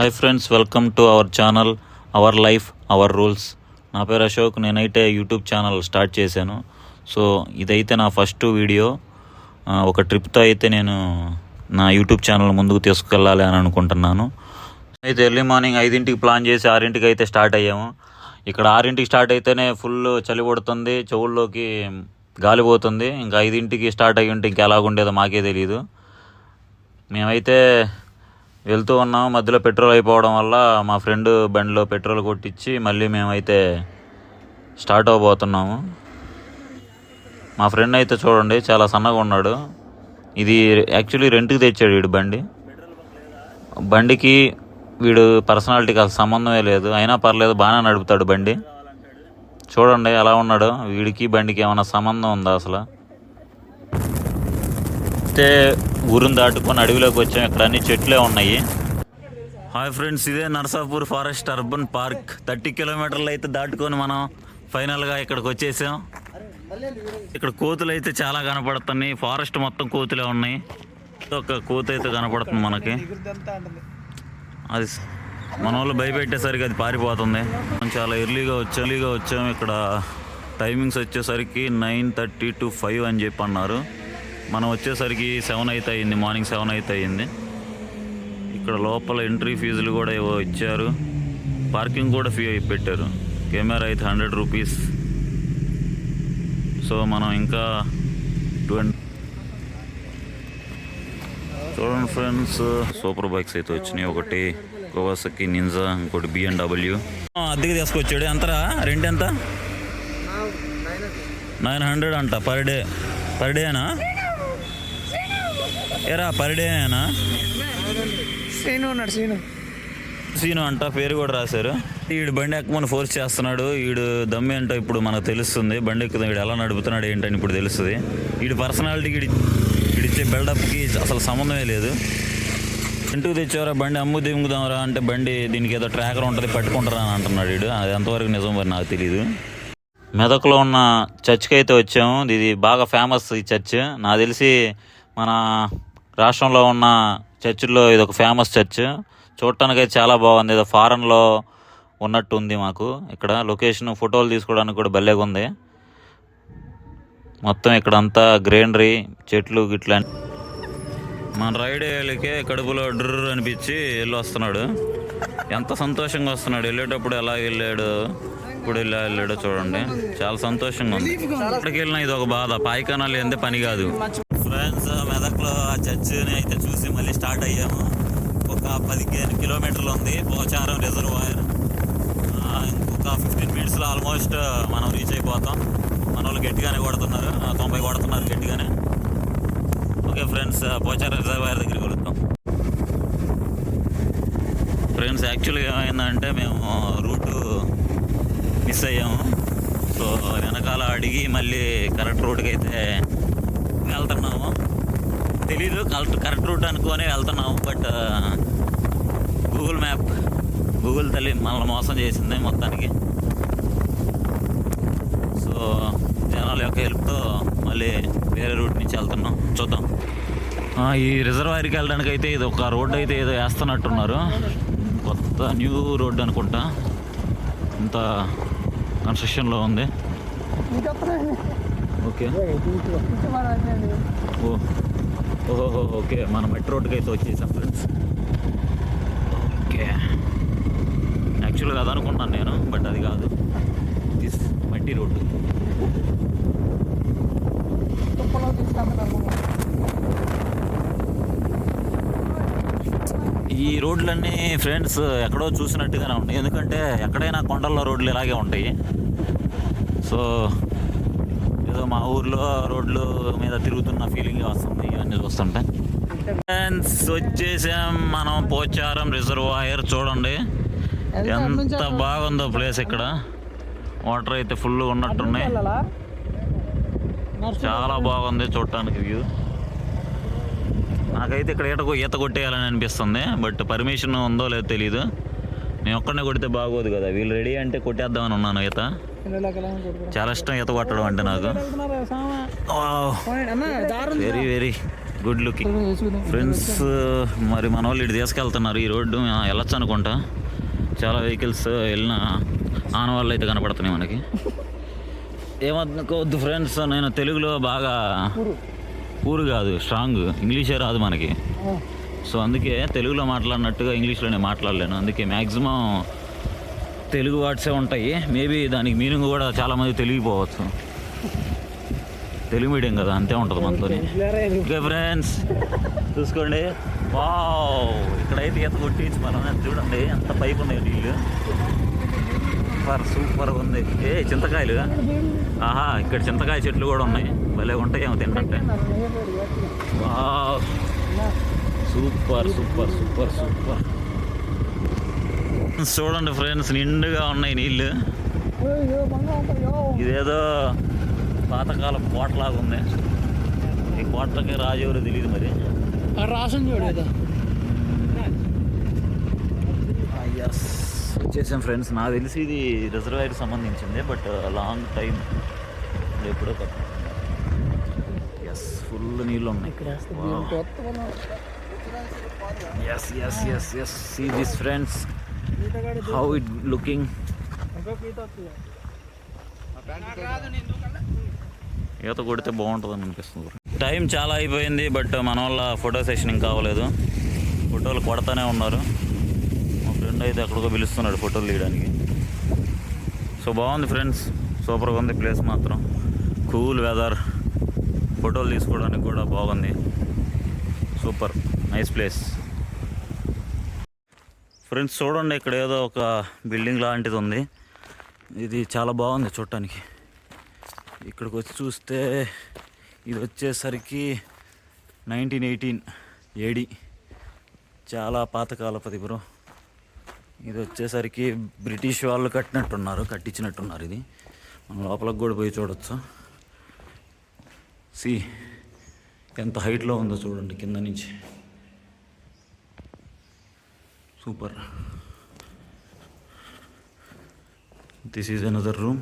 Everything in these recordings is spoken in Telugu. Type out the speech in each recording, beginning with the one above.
Hi friends, welcome to our channel our life our rules. నా పేరు అశోక్. నేనైతే యూట్యూబ్ ఛానల్ స్టార్ట్ చేశాను. సో ఇదైతే నా ఫస్ట్ వీడియో. ఒక ట్రిప్తో అయితే నేను నా యూట్యూబ్ ఛానల్ ముందుకు తీసుకెళ్ళాలి అని అనుకుంటున్నాను. అయితే ఎర్లీ మార్నింగ్ 5ంటికి ప్లాన్ చేసి 6ంటికి అయితే స్టార్ట్ అయ్యాము. ఇక్కడ 6ంటికి స్టార్ట్ అయితేనే ఫుల్ చలి పడుతుంది, చెవుల్లోకి గాలి పోతుంది. ఇంకా 5ంటికి స్టార్ట్ అయ్యి ఉంటే ఇంకా ఎలాగుండేదో మాకే తెలియదు. మేమైతే వెళ్తూ ఉన్నాము. మధ్యలో పెట్రోల్ అయిపోవడం వల్ల మా ఫ్రెండ్ బండిలో పెట్రోల్ కొట్టించి మళ్ళీ మేమైతే స్టార్ట్ అవ్వబోతున్నాము. మా ఫ్రెండ్ అయితే చూడండి చాలా సన్నగా ఉన్నాడు. ఇది యాక్చువల్లీ రెంట్కి తెచ్చాడు వీడు బండికి వీడు పర్సనాలిటీకి అసలు సంబంధమే లేదు. అయినా పర్లేదు, బాగానే నడుపుతాడు బండి. చూడండి ఎలా ఉన్నాడు. వీడికి బండికి ఏమైనా సంబంధం ఉందా అసలు? అయితే ఊరిని దాటుకొని అడవిలోకి వచ్చాం. ఇక్కడ అన్ని చెట్లే ఉన్నాయి. హాయ్ ఫ్రెండ్స్, ఇదే నర్సాపూర్ ఫారెస్ట్ అర్బన్ పార్క్. 30 కిలోమీటర్లు అయితే దాటుకొని మనం ఫైనల్గా ఇక్కడికి వచ్చేసాం. ఇక్కడ కోతులు అయితే చాలా కనపడుతున్నాయి. ఫారెస్ట్ మొత్తం కోతులే ఉన్నాయి. ఒక కోత అయితే కనపడుతుంది మనకి. అది మన వాళ్ళు భయపెట్టేసరికి అది పారిపోతుంది. మనం చాలా ఎర్లీగా వచ్చాము. ఇక్కడ టైమింగ్స్ వచ్చేసరికి 9:30 to 5 అని చెప్పి అన్నారు. మనం వచ్చేసరికి 7 అయితే అయింది. మార్నింగ్ 7 అయితే అయింది. ఇక్కడ లోపల ఎంట్రీ ఫీజులు కూడా ఏవో ఇచ్చారు. పార్కింగ్ కూడా ఫీ పెట్టారు. కెమెరా అయితే 100 రూపీస్. సో మనం ఇంకా చూడండి ఫ్రెండ్స్, సూపర్ బైక్స్ అయితే వచ్చినాయి. ఒకటి కవాసాకి నింజా, ఇంకోటి BMW. అద్దెకి తీసుకొచ్చాడు. ఎంతరా రెంట్? ఎంత? 900 అంట పర్ డేనా? ఏరా పర్ డేనా? సీను అంట, పేరు కూడా రాశారు. వీడు బండి ఎక్కమని ఫోర్స్ చేస్తున్నాడు. వీడు దమ్మి అంట ఇప్పుడు మనకు తెలుస్తుంది. బండి ఎక్కుతుంది, వీడు ఎలా నడుపుతున్నాడు ఏంటని ఇప్పుడు తెలుస్తుంది. వీడి పర్సనాలిటీకి వీడిచ్చే బిల్డప్కి అసలు సంబంధమే లేదు. ఇంటికి తెచ్చారా బండి, దింగుదాంరా అంటే బండి దీనికి ఏదో ట్రాకర్ ఉంటుంది పట్టుకుంటారా అని అంటున్నాడు వీడు. అది ఎంతవరకు నిజం మరి నాకు తెలియదు. మెదక్లో ఉన్న చర్చ్కి అయితే వచ్చాము. ఇది బాగా ఫేమస్ ఈ చర్చ్. నాకు తెలిసి మన రాష్ట్రంలో ఉన్న చర్చిల్లో ఇది ఒక ఫేమస్ చర్చ్. చూడటానికి అయితే చాలా బాగుంది. ఏదో ఫారెన్లో ఉన్నట్టు ఉంది మాకు. ఇక్కడ లొకేషన్ ఫోటోలు తీసుకోవడానికి కూడా భలేగా ఉంది. మొత్తం ఇక్కడంతా గ్రీనరీ, చెట్లు గిట్లా. మన రైడ్ అయ్యేకే కడుపులో డ్రర్ అనిపించి వెళ్ళి వస్తున్నాడు. ఎంత సంతోషంగా వస్తున్నాడు. వెళ్ళేటప్పుడు ఎలా వెళ్ళాడు, ఇప్పుడు ఇలా వెళ్ళాడో చూడండి. చాలా సంతోషంగా ఉంది. ఎక్కడికి వెళ్ళినా ఇది ఒక బాధ. పాయికానాలు ఏందే పని కాదు. ఫ్రెండ్స్, మెదక్లో ఆ చర్చిని అయితే చూసి మళ్ళీ స్టార్ట్ అయ్యాము. ఒక 15 కిలోమీటర్లు ఉంది పోచారం రిజర్వాయర్. ఇంకొక 15 మినిట్స్లో ఆల్మోస్ట్ మనం రీచ్ అయిపోతాం. మన వాళ్ళు గట్టిగానే కొడుతున్నారు, 90 కొడుతున్నారు గట్టిగానే. ఓకే ఫ్రెండ్స్, పోచారం రిజర్వాయర్ దగ్గరికి వెళ్తాం. ఫ్రెండ్స్, యాక్చువల్గా ఏమైందంటే మేము రూటు మిస్ అయ్యాము. సో వెనకాల అడిగి మళ్ళీ కరెక్ట్ రూట్కి అయితే వెళ్తున్నాము. తెలీదు కరెక్ట్ రూట్ అనుకొని వెళ్తున్నాము. బట్ గూగుల్ తల్లి మనల్ని మోసం చేసింది మొత్తానికి. సో జనాల యొక్క హెల్ప్తో మళ్ళీ వేరే రూట్ నుంచి వెళ్తున్నాం. చూద్దాం. ఈ రిజర్వాయర్కి వెళ్ళడానికి అయితే ఇది ఒక రోడ్ అయితే ఏదో వేస్తున్నట్టున్నారు. కొత్త న్యూ రోడ్ అనుకుంటా. ఇంత కన్స్ట్రక్షన్లో ఉంది. ఓకే ఓహో ఓకే, మనం మెట్రో రోడ్కి అయితే వచ్చేసాం ఫ్రెండ్స్. ఓకే, యాక్చువల్గా అది అనుకున్నాను నేను, బట్ అది కాదు. దిస్ మట్టి రోడ్డు. ఈ రోడ్లన్నీ ఫ్రెండ్స్ ఎక్కడో చూసినట్టుగానే ఉన్నాయి. ఎందుకంటే ఎక్కడైనా కొండల్లో రోడ్లు ఇలాగే ఉంటాయి. సో ఏదో మా ఊర్లో రోడ్లు మీద తిరుగుతున్న ఫీలింగ్ వస్తుంది ఇవన్నీ చూస్తుంటే. ఫ్రెండ్స్, వచ్చేసాం మనం పోచారం రిజర్వాయర్. చూడండి ఎంత బాగుందో ప్లేస్. ఇక్కడ వాటర్ అయితే ఫుల్ ఉన్నట్టున్నాయి. చాలా బాగుంది చూడటానికి వ్యూ. నాకైతే ఇక్కడ ఈత కొట్టేయాలని అనిపిస్తుంది. బట్ పర్మిషన్ ఉందో లేదో తెలీదు. నేను ఒక్కడనే కొడితే బాగోదు కదా, వీళ్ళు రెడీ అంటే కొట్టేద్దామని ఉన్నాను. ఈత చాలా ఇష్టం, ఈత కొట్టడం అంటే నాకు. Very very good looking friends. మరి మన వాళ్ళు ఇటు తీసుకెళ్తున్నారు. ఈ రోడ్డు వెళ్ళొచ్చు అనుకుంటా. చాలా వెహికల్స్ వెళ్ళిన ఆనవాళ్ళు అయితే కనపడుతున్నాయి మనకి. ఏమనుకోవద్దు ఫ్రెండ్స్, నేను తెలుగులో బాగా పూర్ కాదు, స్ట్రాంగ్. ఇంగ్లీషే రాదు మనకి. సో అందుకే తెలుగులో మాట్లాడినట్టుగా ఇంగ్లీష్లోనే మాట్లాడలేను. అందుకే మ్యాక్సిమం తెలుగు వర్డ్సే ఉంటాయి. మేబీ దానికి మీనింగ్ కూడా చాలామంది తెలియపోవచ్చు. తెలుగు మీడియం కదా, అంతే ఉంటుంది మనతో. ఓకే ఫ్రెండ్స్, చూసుకోండి. వావ్, ఇక్కడైతే ఈత కొట్టించి మనం చూడండి ఎంత పైపు ఉన్నాయి నీళ్ళు. సూపర్గా ఉంది. చింతకాయలు, ఆహా, ఇక్కడ చింతకాయ చెట్లు కూడా ఉన్నాయి. భలే ఉంటాయి ఏమో తింటే. Super super super super. చూడండి ఫ్రెండ్స్, నిండుగా ఉన్నాయి నీళ్ళు. ఇదేదో పాతకాల కోటలాగా ఉంది. ఈ కోటకి రాజు ఎవరో తెలియదు మరి. రాసం చూడదు. ఎస్, వచ్చేసాం ఫ్రెండ్స్. నాకు తెలిసి ఇది రిజర్వాయర్కి సంబంధించింది, బట్ లాంగ్ టైం ఎప్పుడో కదా. ఎస్, ఫుల్ నీళ్ళు ఉన్నాయి. Yes yes yes yes, see this friends, how it looking. ఈత కొడితే బాగుంటుందని అనిపిస్తుంది. టైం చాలా అయిపోయింది, బట్ మన వల్ల ఫోటో సెషన్ ఇంకా అవ్వలేదు. ఫోటోలు కొడతానే ఉన్నారు. మా ఫ్రెండ్ అయితే ఎక్కడికో పిలుస్తున్నాడు ఫోటోలు తీయడానికి. సో బాగుంది ఫ్రెండ్స్, సూపర్గా ఉంది ప్లేస్ మాత్రం. కూల్ వెదర్, ఫోటోలు తీసుకోవడానికి కూడా బాగుంది. Super nice place friends. చూడండి, ఇక్కడ ఏదో ఒక బిల్డింగ్ లాంటిది ఉంది. ఇది చాలా బాగుంది చూడటానికి. ఇక్కడికి వచ్చి చూస్తే ఇది వచ్చేసరికి 1918 AD, చాలా పాతకాలపది బ్రో. ఇది వచ్చేసరికి బ్రిటిష్ వాళ్ళు కట్టించినట్టున్నారు. ఇది మనం లోపలికి కూడా పోయి చూడొచ్చు. సి ఎంత హైట్లో ఉందో చూడండి కింద నుంచి. Super. This is another room.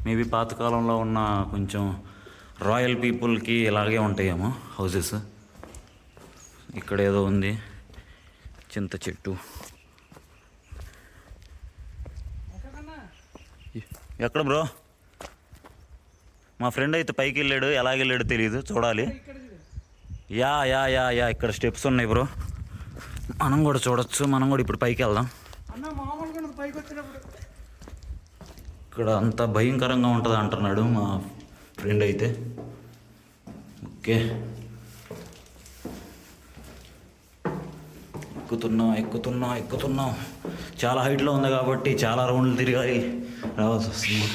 Maybe పాతకాలంలో ఉన్న కొంచెం రాయల్ పీపుల్కి ఇలాగే ఉంటాయేమో హౌసెస్. ఇక్కడ ఏదో ఉంది, చింత చెట్టు. ఎక్కడ బ్రో? మా ఫ్రెండ్ అయితే పైకి వెళ్ళాడు, ఎలాగెళ్ళాడు తెలియదు, చూడాలి. యా యా యా యా ఇక్కడ స్టెప్స్ ఉన్నాయి బ్రో, మనం కూడా చూడొచ్చు. మనం కూడా ఇప్పుడు పైకి వెళ్దాం. ఇక్కడ అంత భయంకరంగా ఉంటుంది అంటున్నాడు మా ఫ్రెండ్ అయితే. ఓకే, ఎక్కుతున్నాం. చాలా హైట్లో ఉంది కాబట్టి చాలా రౌండ్లు తిరగాలి, రావాల్సి వస్తుంది.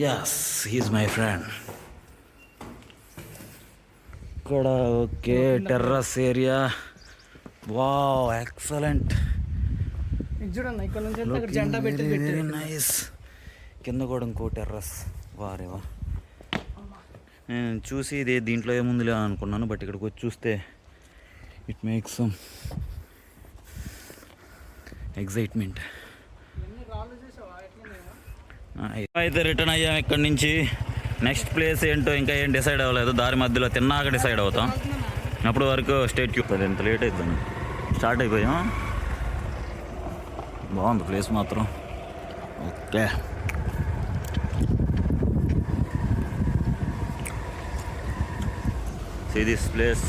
Yes, he's my friend. ఇక్కడ okay, terrace area. Wow, excellent. Nice. కింద కూడా ఇంకో టెర్రస్. వారేవా, నేను చూసి ఇది దీంట్లో ఏముందిలే అనుకున్నాను, బట్ ఇక్కడికి వచ్చి చూస్తే ఇట్ మేక్స్ సమ్ ఎగ్జైట్మెంట్. అయితే రిటర్న్ అయ్యాం ఇక్కడి నుంచి. నెక్స్ట్ ప్లేస్ ఏంటో ఇంకా ఏం డిసైడ్ అవ్వలేదు. దారి మధ్యలో తిన్నాక డిసైడ్ అవుతాం. అప్పటి వరకు స్టేట్ చూపుతుంది. ఎంత లేట్ అవుతుంది, స్టార్ట్ అయిపోయాం. బాగుంది ప్లేస్ మాత్రం. Okay, see this place.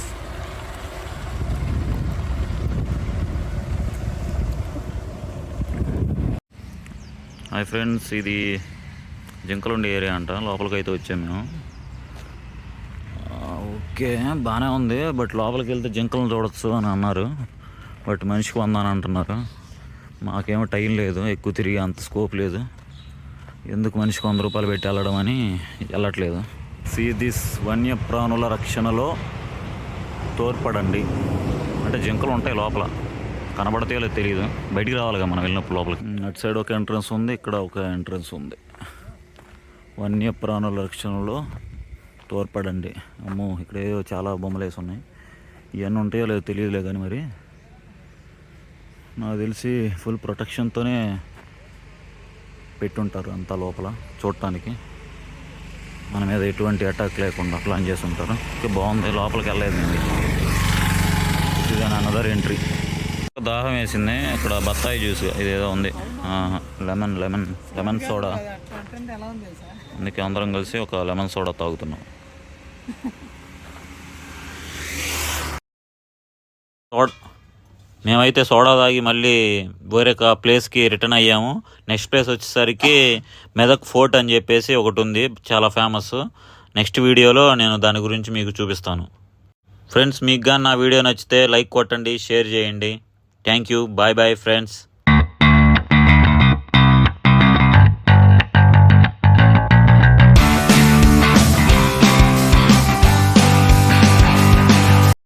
Hi friends, ఇది జింకలుండి ఏరియా అంట. లోపలికి అయితే వచ్చాము మేము. ఓకే, బాగానే ఉంది, బట్ లోపలికి వెళ్తే జింకలను చూడొచ్చు అని అన్నారు. బట్ మనిషికి 100 అని అంటున్నారు. మాకేమో టైం లేదు, ఎక్కువ తిరిగి అంత స్కోప్ లేదు. ఎందుకు మనిషికి 100 రూపాయలు పెట్టి వెళ్ళడం అని వెళ్ళట్లేదు. సీ దిస్, వన్యప్రాణుల రక్షణలో తోడ్పడండి. అంటే జింకలు ఉంటాయి లోపల, కనబడతాయో లేదో తెలియదు. బయటికి రావాలిగా మనం వెళ్ళినప్పుడు లోపలికి. అటు సైడ్ ఒక ఎంట్రన్స్ ఉంది, ఇక్కడ ఒక ఎంట్రన్స్ ఉంది. వన్యప్రాణుల రక్షణలో తోడ్పడండి. అమ్మో, ఇక్కడ చాలా బొమ్మలు వేసి ఉన్నాయి. ఇవన్నీ ఉంటాయో లేదో తెలియదులే కానీ మరి నాకు తెలిసి ఫుల్ ప్రొటెక్షన్తోనే పెట్టుంటారు అంతా లోపల చూడటానికి, మన మీద ఎటువంటి అటాక్ లేకుండా ప్లాన్ చేసి ఉంటారు. ఓకే, బాగుంది. లోపలికి వెళ్ళలేదు నేను. ఇది అనదర్ ఎంట్రీ. దాహం వేసింది. ఇక్కడ బత్తాయి జ్యూస్ ఇదేదో ఉంది, లెమన్ లెమన్ లెమన్ సోడా. అందుకే అందరం కలిసి ఒక లెమన్ సోడా తాగుతున్నాం. మేమైతే సోడా తాగి మళ్ళీ వేరొక ప్లేస్కి రిటర్న్ అయ్యాము. నెక్స్ట్ ప్లేస్ వచ్చేసరికి మెదక్ ఫోర్ట్ అని చెప్పేసి ఒకటి ఉంది, చాలా ఫేమస్. నెక్స్ట్ వీడియోలో నేను దాని గురించి మీకు చూపిస్తాను. ఫ్రెండ్స్, మీకు కానీ నా వీడియో నచ్చితే లైక్ కొట్టండి, షేర్ చేయండి. Thank you. Bye bye friends.